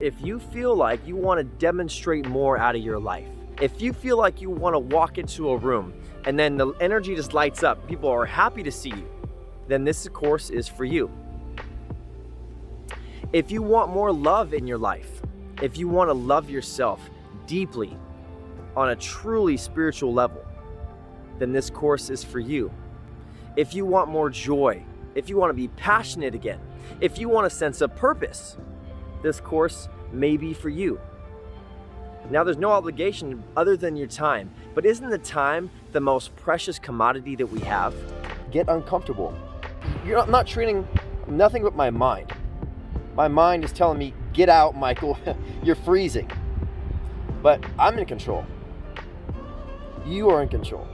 If you feel like you want to demonstrate more out of your life, if you feel like you want to walk into a room and then the energy just lights up, people are happy to see you, then this course is for you. If you want more love in your life, if you want to love yourself deeply on a truly spiritual level, then this course is for you. If you want more joy, if you want to be passionate again, if you want a sense of purpose, this course may be for you. Now, there's no obligation other than your time, but isn't the time the most precious commodity that we have? Get uncomfortable. I'm not training nothing but my mind. My mind is telling me, get out, Michael, you're freezing. But I'm in control. You are in control.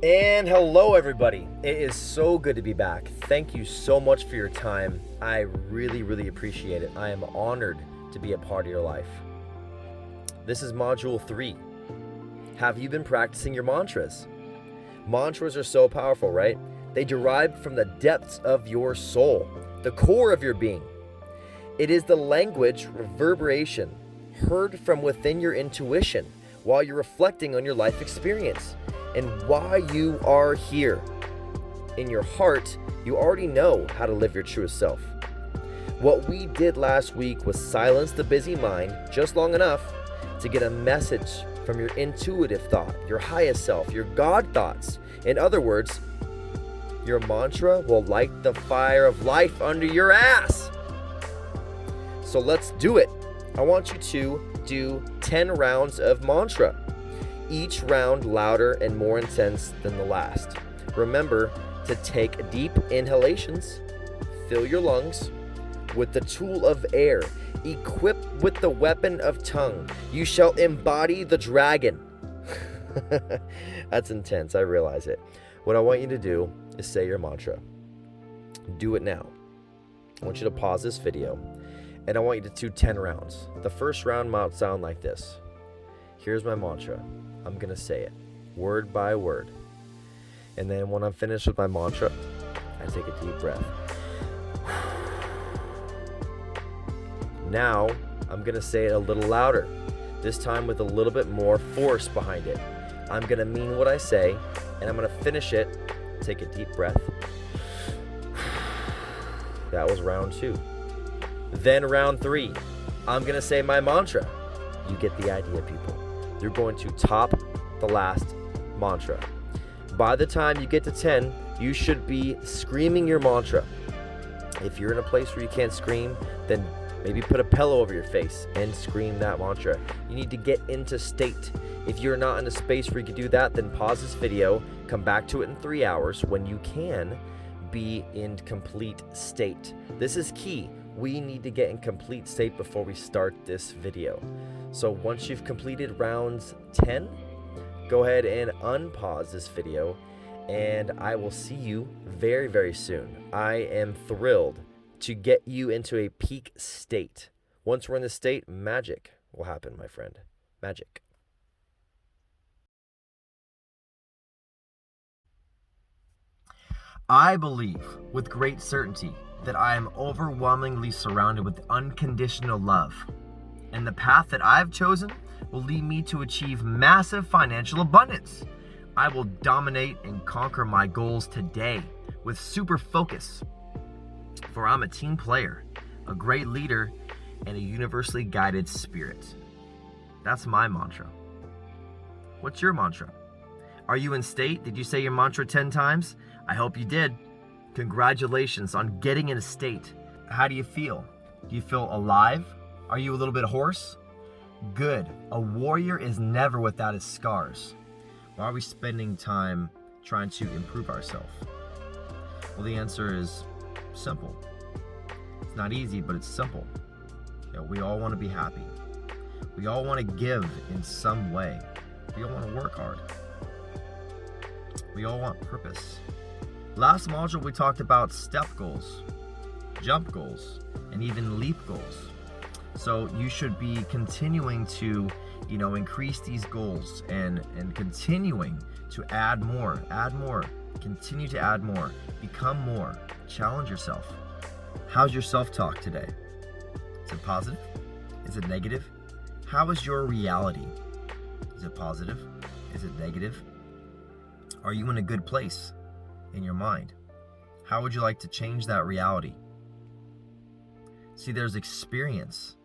And hello, everybody. It is so good to be back. Thank you so much for your time. I really, really appreciate it. I am honored to be a part of your life. This is Module 3. Have you been practicing your mantras? Mantras are so powerful, right? They derive from the depths of your soul, the core of your being. It is the language reverberation heard from within your intuition while you're reflecting on your life experience and why you are here. In your heart, you already know how to live your truest self. What we did last week was silence the busy mind just long enough to get a message from your intuitive thought, your highest self, your God thoughts. In other words, your mantra will light the fire of life under your ass. So let's do it. I want you to do 10 rounds of mantra, each round louder and more intense than the last. Remember to take deep inhalations, fill your lungs with the tool of air, equipped with the weapon of tongue. You shall embody the dragon. That's intense, I realize it. What I want you to do is say your mantra. Do it now. I want you to pause this video, and I want you to do 10 rounds. The first round might sound like this. Here's my mantra. I'm going to say it word by word. And then when I'm finished with my mantra, I take a deep breath. Now, I'm going to say it a little louder, this time with a little bit more force behind it. I'm going to mean what I say, and I'm going to finish it. Take a deep breath. That was round 2. Then round 3, I'm going to say my mantra. You get the idea, people. You're going to top the last mantra. By the time you get to 10, you should be screaming your mantra. If you're in a place where you can't scream, then maybe put a pillow over your face and scream that mantra. You need to get into state. If you're not in a space where you can do that, then pause this video, come back to it in 3 hours when you can be in complete state. This is key. We need to get in complete state before we start this video. So once you've completed rounds 10, go ahead and unpause this video, and I will see you very, very soon. I am thrilled to get you into a peak state. Once we're in this state, magic will happen, my friend. Magic. I believe with great certainty that I am overwhelmingly surrounded with unconditional love, and the path that I've chosen will lead me to achieve massive financial abundance. I will dominate and conquer my goals today with super focus, for I'm a team player, a great leader, and a universally guided spirit. That's my mantra. What's your mantra? Are you in state? Did you say your mantra 10 times? I hope you did. Congratulations on getting in a state. How do you feel? Do you feel alive? Are you a little bit hoarse? Good. A warrior is never without his scars. Why are we spending time trying to improve ourselves? Well, the answer is simple. It's not easy, but it's simple. We all want to be happy. We all want to give in some way. We all want to work hard. We all want purpose. Last module, we talked about step goals, jump goals, and even leap goals. So you should be continuing to, increase these goals and continuing to add more, continue to add more, become more, challenge yourself. How's your self-talk today? Is it positive? Is it negative? How is your reality? Is it positive? Is it negative? Are you in a good place in your mind? How would you like to change that reality? See, there's experience,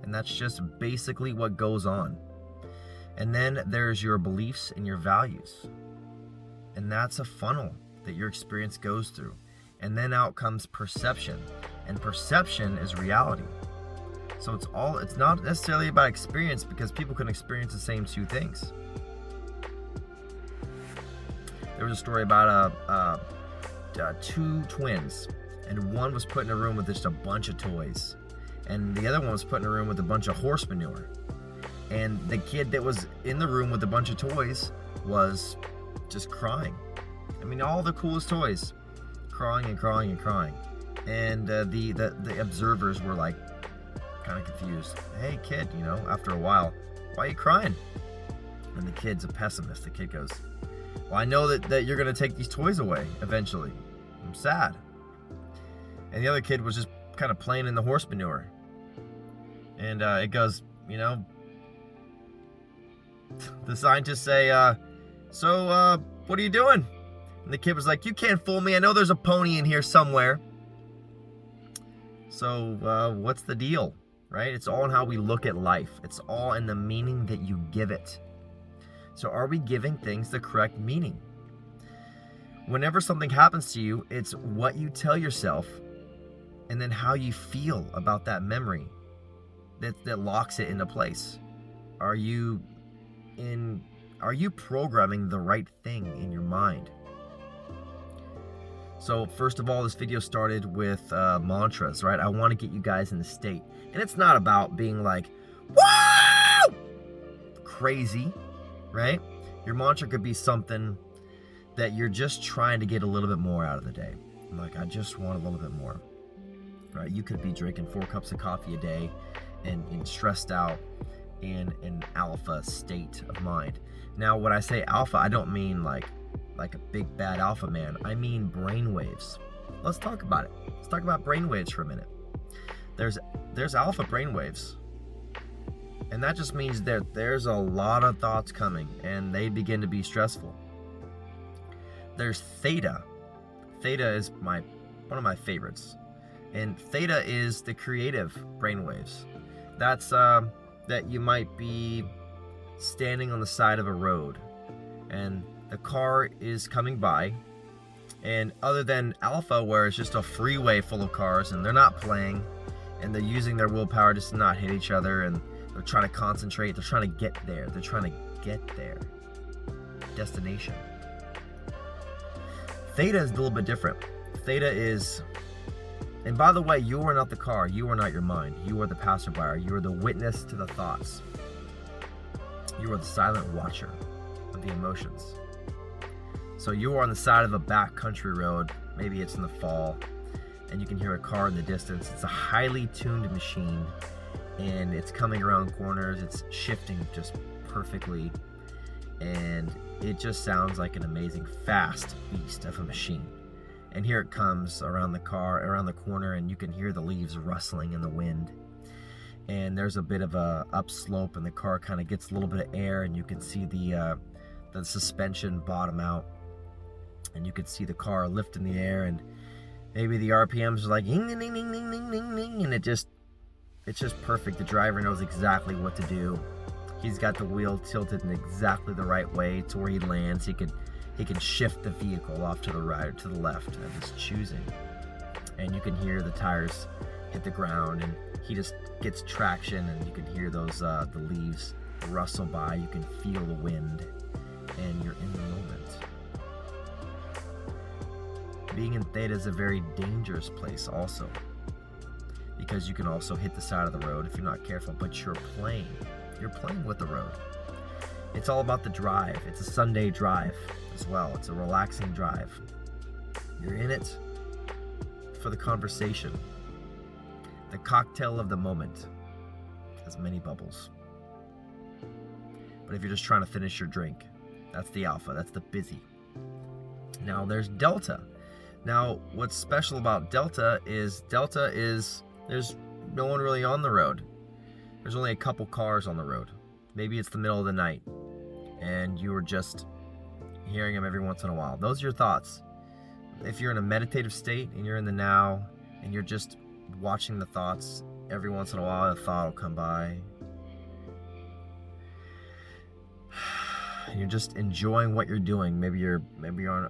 and that's just basically what goes on. And then there's your beliefs and your values. And that's a funnel that your experience goes through. And then out comes perception. And perception is reality. So it's not necessarily about experience, because people can experience the same two things. There was a story about two twins, and one was put in a room with just a bunch of toys, and the other one was put in a room with a bunch of horse manure. And the kid that was in the room with a bunch of toys was just crying. I mean, all the coolest toys, crying and crying and crying. And the observers were like kind of confused. Hey kid, after a while, why are you crying? And the kid's a pessimist. The kid goes, well, I know that you're going to take these toys away eventually. I'm sad. And the other kid was just kind of playing in the horse manure. And it goes, the scientists say, so what are you doing? And the kid was like, you can't fool me. I know there's a pony in here somewhere. So what's the deal, right? It's all in how we look at life. It's all in the meaning that you give it. So are we giving things the correct meaning? Whenever something happens to you, it's what you tell yourself and then how you feel about that memory that locks it into place. Are you programming the right thing in your mind? So first of all, this video started with mantras, right? I want to get you guys in the state. And it's not about being like, whoa, crazy, right? Your mantra could be something that you're just trying to get a little bit more out of the day. Like, I just want a little bit more, right? You could be drinking 4 cups of coffee a day and stressed out in an alpha state of mind. Now, when I say alpha, I don't mean like a big bad alpha man. I mean brainwaves. Let's talk about it. Let's talk about brainwaves for a minute. There's alpha brainwaves, and that just means that there's a lot of thoughts coming, and they begin to be stressful. There's theta. Theta is one of my favorites, and theta is the creative brainwaves. That's that you might be standing on the side of a road, and the car is coming by, and other than alpha, where it's just a freeway full of cars and they're not playing and they're using their willpower just to not hit each other, and they're trying to concentrate, they're trying to get there, destination. Theta is a little bit different. Theta is, and by the way, you are not the car, you are not your mind, you are the passerby, you are the witness to the thoughts, you are the silent watcher of the emotions. So you are on the side of a back country road, maybe it's in the fall, and you can hear a car in the distance. It's a highly tuned machine, and it's coming around corners, it's shifting just perfectly, and it just sounds like an amazing fast beast of a machine. And here it comes around the corner, and you can hear the leaves rustling in the wind. And there's a bit of a upslope, and the car kind of gets a little bit of air, and you can see the suspension bottom out. And you can see the car lift in the air, and maybe the RPMs are like ding, ding, ding, ding, ding, ding, ding, ding, and it's just perfect. The driver knows exactly what to do. He's got the wheel tilted in exactly the right way to where he lands. He can shift the vehicle off to the right or to the left of his choosing. And you can hear the tires hit the ground, and he just gets traction, and you can hear those the leaves rustle by. You can feel the wind, and you're in the moment. Being in theta is a very dangerous place also, because you can also hit the side of the road if you're not careful, but you're playing with the road. It's all about the drive. It's a Sunday drive as well. It's a relaxing drive. You're in it for the conversation. The cocktail of the moment has many bubbles. But if you're just trying to finish your drink, that's the alpha, that's the busy. Now there's delta. Now what's special about delta is there's no one really on the road. There's only a couple cars on the road. Maybe it's the middle of the night and you were just hearing them every once in a while. Those are your thoughts. If you're in a meditative state and you're in the now and you're just watching the thoughts, every once in a while a thought will come by. And you're just enjoying what you're doing. Maybe you're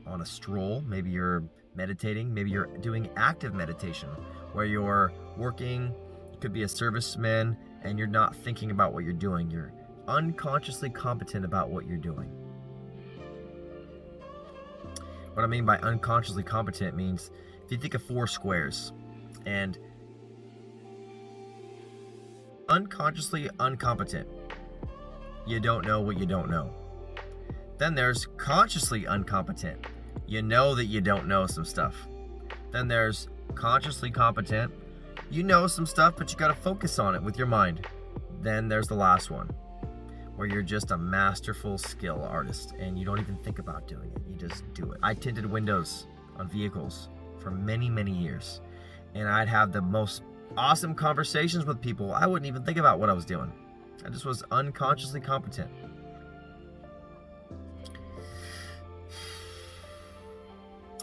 on a stroll, maybe you're meditating, maybe you're doing active meditation where you're working, you could be a serviceman, and you're not thinking about what you're doing. You're unconsciously competent about what you're doing. What I mean by unconsciously competent means if you think of 4 squares and unconsciously incompetent, you don't know what you don't know. Then there's consciously incompetent. You know that you don't know some stuff. Then there's consciously competent. You know some stuff, but you got to focus on it with your mind. Then there's the last one, where you're just a masterful skill artist and you don't even think about doing it. You just do it. I tinted windows on vehicles for many, many years, and I'd have the most awesome conversations with people. I wouldn't even think about what I was doing. I just was unconsciously competent.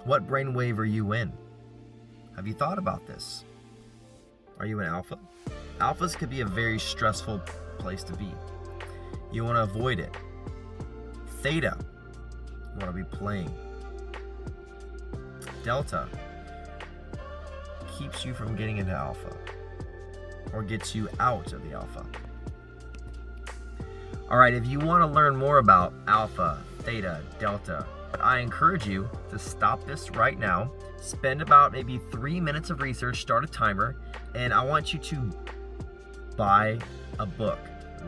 What brainwave are you in? Have you thought about this? Are you in alpha? Alphas could be a very stressful place to be. You want to avoid it. Theta, you want to be playing. Delta keeps you from getting into alpha or gets you out of the alpha. All right, if you want to learn more about alpha, theta, delta, I encourage you to stop this right now. Spend about maybe 3 minutes of research, start a timer, and I want you to buy a book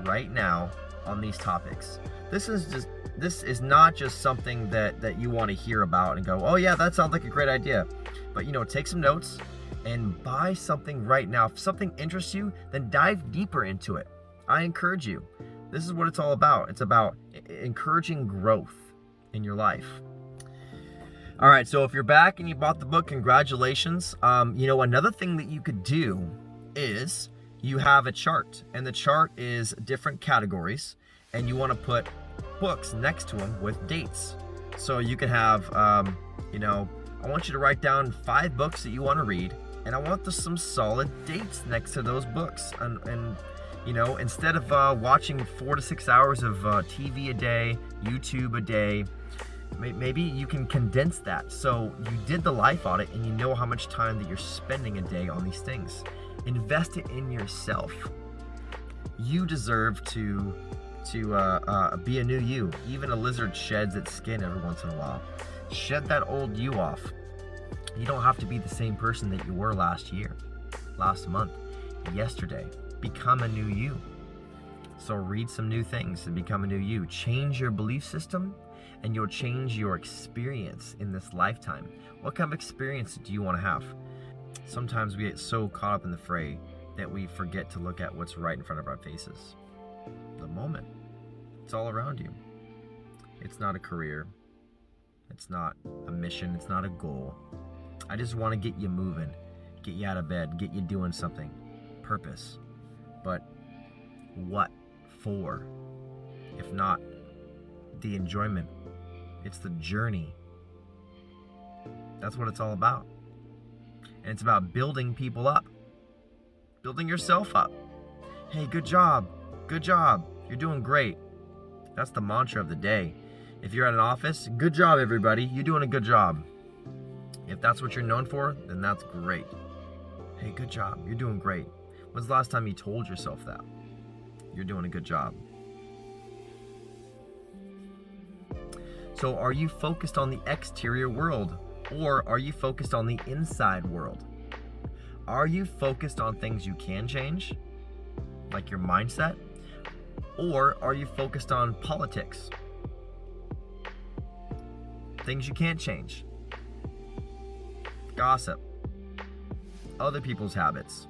right now on these topics. This is not just something that you want to hear about and go, oh yeah, that sounds like a great idea. But take some notes and buy something right now. If something interests you, then dive deeper into it. I encourage you. This is what it's all about. It's about encouraging growth in your life. All right, so if you're back and you bought the book, congratulations. Another thing that you could do is you have a chart, and the chart is different categories, and you want to put books next to them with dates. So you can have, I want you to write down 5 books that you want to read, and I want some solid dates next to those books. And instead of watching 4 to 6 hours of TV a day, YouTube a day, maybe you can condense that. So you did the life audit and you know how much time that you're spending a day on these things. Invest it in yourself. You deserve to be a new you. Even a lizard sheds its skin every once in a while. Shed that old you off. You don't have to be the same person that you were last year, last month, yesterday. Become a new you. So read some new things and become a new you. Change your belief system and you'll change your experience in this lifetime. What kind of experience do you want to have? Sometimes we get so caught up in the fray that we forget to look at what's right in front of our faces. The moment. It's all around you. It's not a career. It's not a mission. It's not a goal. I just want to get you moving, get you out of bed, get you doing something. Purpose. But what for? If not the enjoyment, it's the journey. That's what it's all about. And it's about building people up, building yourself up. Hey, good job. Good job. You're doing great. That's the mantra of the day. If you're at an office, good job, everybody. You're doing a good job. If that's what you're known for, then that's great. Hey, good job. You're doing great. When's the last time you told yourself that? You're doing a good job. So are you focused on the exterior world, or are you focused on the inside world? Are you focused on things you can change, like your mindset, or are you focused on politics? Things you can't change. Gossip. Other people's habits.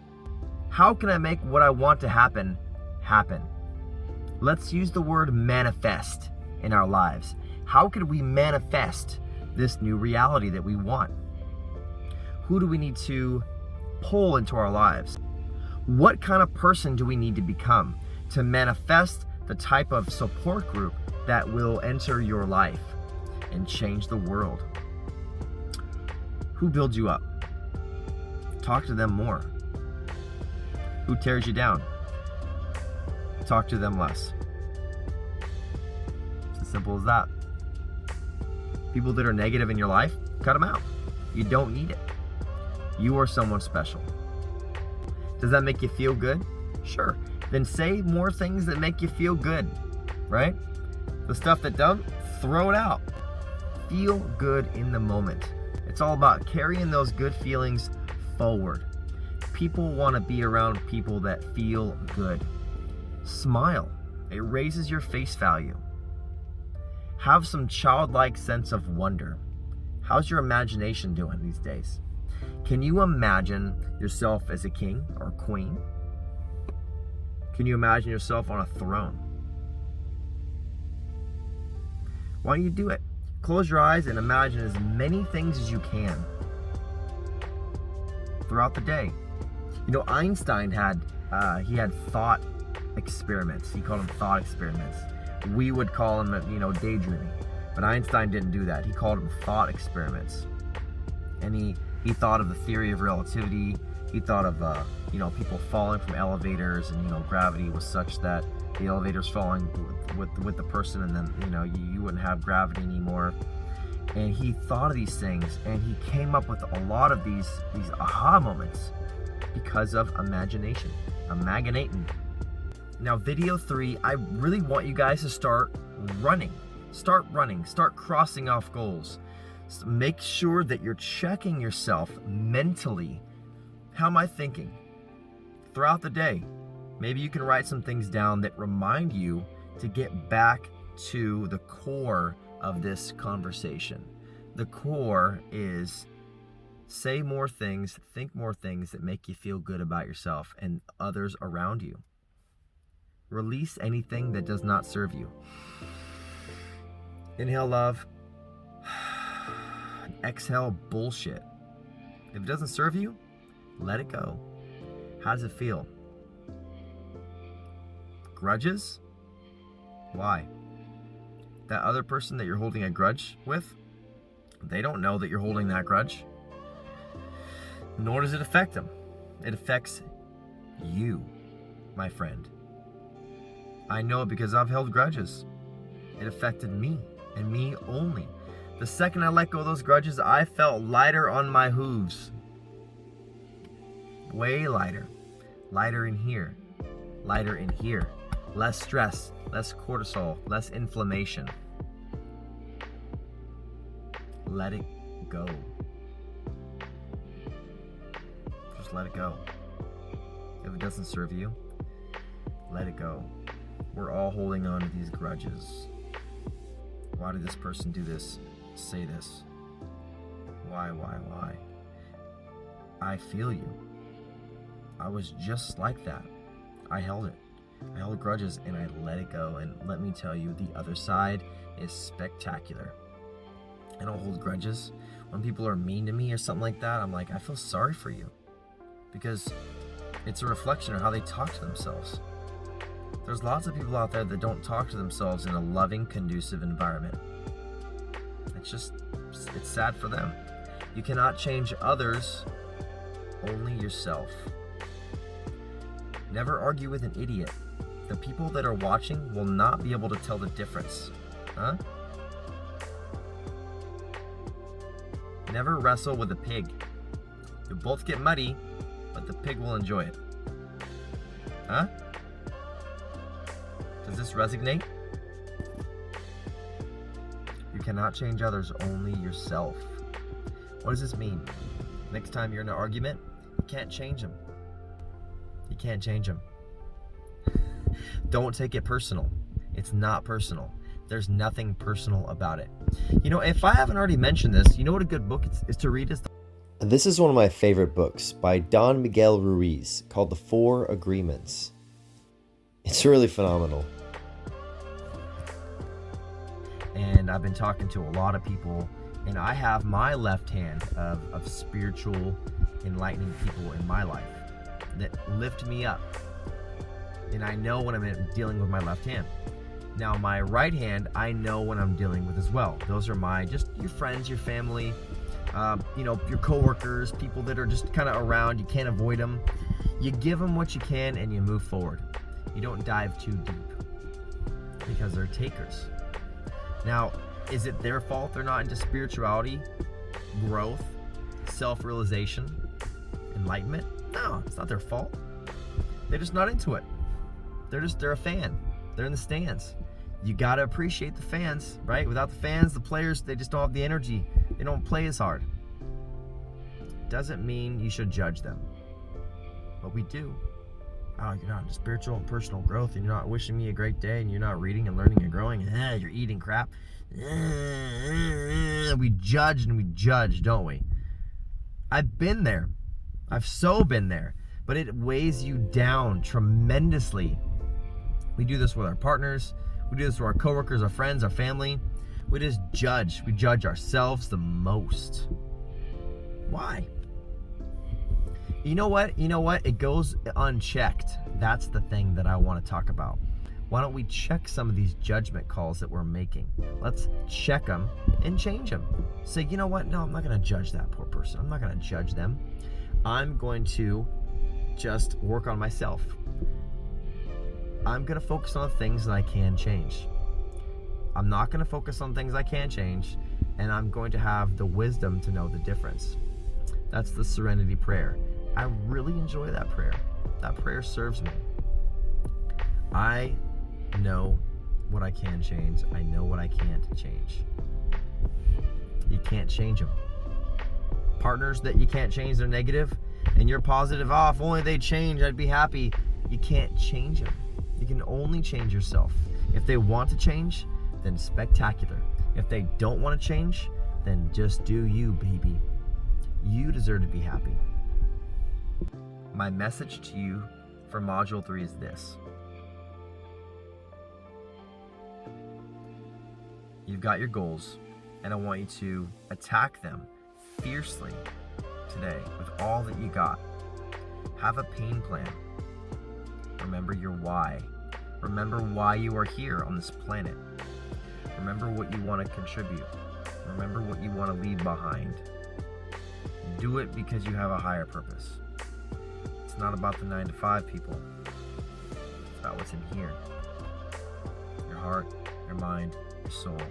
How can I make what I want to happen, happen? Let's use the word manifest in our lives. How can we manifest this new reality that we want? Who do we need to pull into our lives? What kind of person do we need to become to manifest the type of support group that will enter your life and change the world? Who builds you up? Talk to them more. Who tears you down? Talk to them less. It's as simple as that. People that are negative in your life, cut them out. You don't need it. You are someone special. Does that make you feel good? Sure. Then say more things that make you feel good, right? The stuff that don't, throw it out. Feel good in the moment. It's all about carrying those good feelings forward. People want to be around people that feel good. Smile. It raises your face value. Have some childlike sense of wonder. How's your imagination doing these days? Can you imagine yourself as a king or queen? Can you imagine yourself on a throne? Why don't you do it? Close your eyes and imagine as many things as you can throughout the day. You know, Einstein had thought experiments. He called them thought experiments. We would call them, daydreaming. But Einstein didn't do that. He called them thought experiments. And he thought of the theory of relativity. He thought of, people falling from elevators, and, gravity was such that the elevator's falling with the person, and then, you wouldn't have gravity anymore. And he thought of these things, and he came up with a lot of these aha moments because of imagination. Imaginating. Now, video 3, I really want you guys to start running. Start running. Start crossing off goals. So make sure that you're checking yourself mentally. How am I thinking? Throughout the day, maybe you can write some things down that remind you to get back to the core of this conversation. The core is say more things, think more things that make you feel good about yourself and others around you. Release anything that does not serve you. Inhale love. Exhale bullshit. If it doesn't serve you, let it go. How does it feel? Grudges? Why? That other person that you're holding a grudge with, they don't know that you're holding that grudge. Nor does it affect them. It affects you, my friend. I know it because I've held grudges. It affected me and me only. The second I let go of those grudges, I felt lighter on my hooves. Way lighter. Lighter in here. Lighter in here. Less stress, less cortisol, less inflammation. Let it go. Just let it go. If it doesn't serve you, let it go. We're all holding on to these grudges. Why did this person do this? Say this. Why? I feel you. I was just like that. I held it. I held grudges and I let it go. And let me tell you, the other side is spectacular. I don't hold grudges. When people are mean to me or something like that, I'm like, I feel sorry for you. Because it's a reflection of how they talk to themselves. There's lots of people out there that don't talk to themselves in a loving, conducive environment. It's sad for them. You cannot change others, only yourself. Never argue with an idiot. The people that are watching will not be able to tell the difference. Huh? Never wrestle with a pig. You'll both get muddy, but the pig will enjoy it. Huh? Does this resonate? You cannot change others, only yourself. What does this mean? Next time you're in an argument, you can't change them. You can't change them. Don't take it personal. It's not personal. There's nothing personal about it. If I haven't already mentioned this, you know what a good book is to read? This is one of my favorite books by Don Miguel Ruiz called The 4 Agreements. It's really phenomenal. And I've been talking to a lot of people, and I have my left hand of spiritual, enlightening people in my life. that lift me up. And I know when I'm dealing with my left hand. Now my right hand, I know when I'm dealing with as well. Those are just your friends, your family, your coworkers, people that are just kind of around. You can't avoid them. You give them what you can and you move forward. You don't dive too deep because they're takers. Now, is it their fault they're not into spirituality, growth, self-realization, enlightenment? No, it's not their fault. They're just not into it. They're a fan. They're in the stands. You got to appreciate the fans, right? Without the fans, the players, they just don't have the energy. They don't play as hard. Doesn't mean you should judge them. But we do. Oh, you're not into spiritual and personal growth, and you're not wishing me a great day, and you're not reading and learning and growing, and you're eating crap. We judge, don't we? I've been there. I've so been there. But it weighs you down tremendously. We do this with our partners. We do this with our coworkers, our friends, our family. We just judge. We judge ourselves the most. Why? You know what? It goes unchecked. That's the thing that I want to talk about. Why don't we check some of these judgment calls that we're making? Let's check them and change them. Say, you know what? No, I'm not going to judge that poor person. I'm not going to judge them. I'm going to just work on myself. I'm going to focus on things that I can change. I'm not going to focus on things I can't change, and I'm going to have the wisdom to know the difference. That's the serenity prayer. I really enjoy that prayer. That prayer serves me. I know what I can change. I know what I can't change. You can't change them. Partners that you can't change, they're negative, and you're positive, if only they change, I'd be happy. You can't change them. You can only change yourself. If they want to change, then spectacular. If they don't want to change, then just do you, baby. You deserve to be happy. My message to you for Module 3 is this. You've got your goals, and I want you to attack them fiercely today with all that you got. Have a pain plan. Remember your why. Remember why you are here on this planet. Remember what you want to contribute. Remember what you want to leave behind. Do it because you have a higher purpose. It's not about the 9 to 5 people. It's about what's in here. Your heart, your mind, your soul.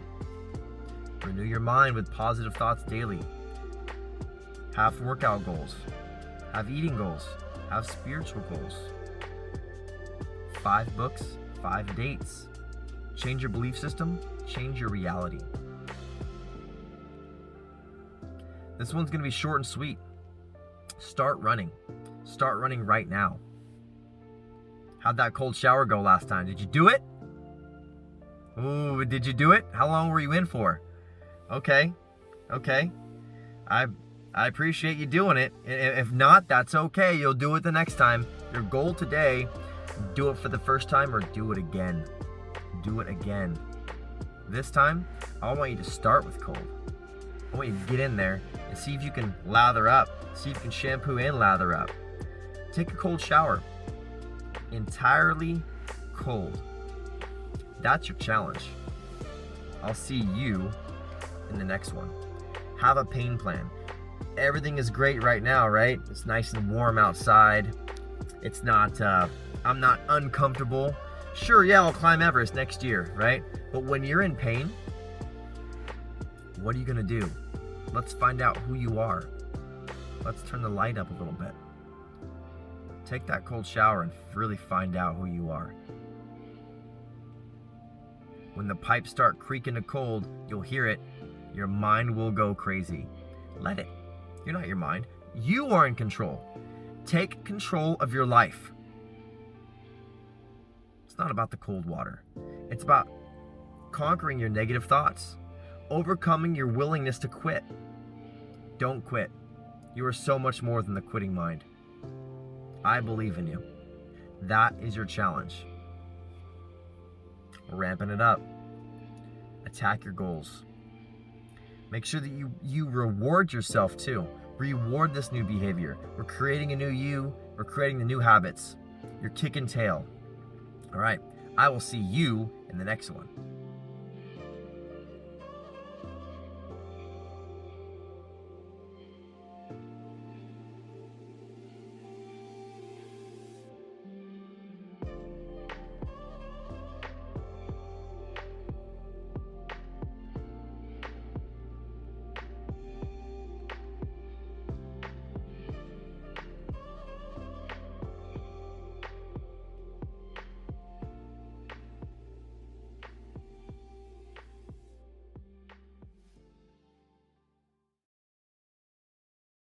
Renew your mind with positive thoughts daily. Have workout goals. Have eating goals. Have spiritual goals. 5 books, 5 dates. Change your belief system, change your reality. This one's going to be short and sweet. Start running. Start running right now. How'd that cold shower go last time? Did you do it? Ooh, did you do it? How long were you in for? Okay. I appreciate you doing it. If not, that's okay. You'll do it the next time. Your goal today, do it for the first time or do it again. Do it again. This time, I want you to start with cold. I want you to get in there and see if you can lather up. See if you can shampoo and lather up. Take a cold shower. Entirely cold. That's your challenge. I'll see you in the next one. Have a pain plan. Everything is great right now, right? It's nice and warm outside. It's not, I'm not uncomfortable. Sure, yeah, I'll climb Everest next year, right? But when you're in pain, what are you gonna do? Let's find out who you are. Let's turn the light up a little bit. Take that cold shower and really find out who you are. When the pipes start creaking to cold, you'll hear it. Your mind will go crazy. Let it. You're not your mind. You are in control. Take control of your life. It's not about the cold water. It's about conquering your negative thoughts, overcoming your willingness to quit. Don't quit. You are so much more than the quitting mind. I believe in you. That is your challenge. We're ramping it up. Attack your goals. Make sure that you reward yourself too. Reward this new behavior. We're creating a new you or creating the new habits, your kick and tail. All right, I will see you in the next one.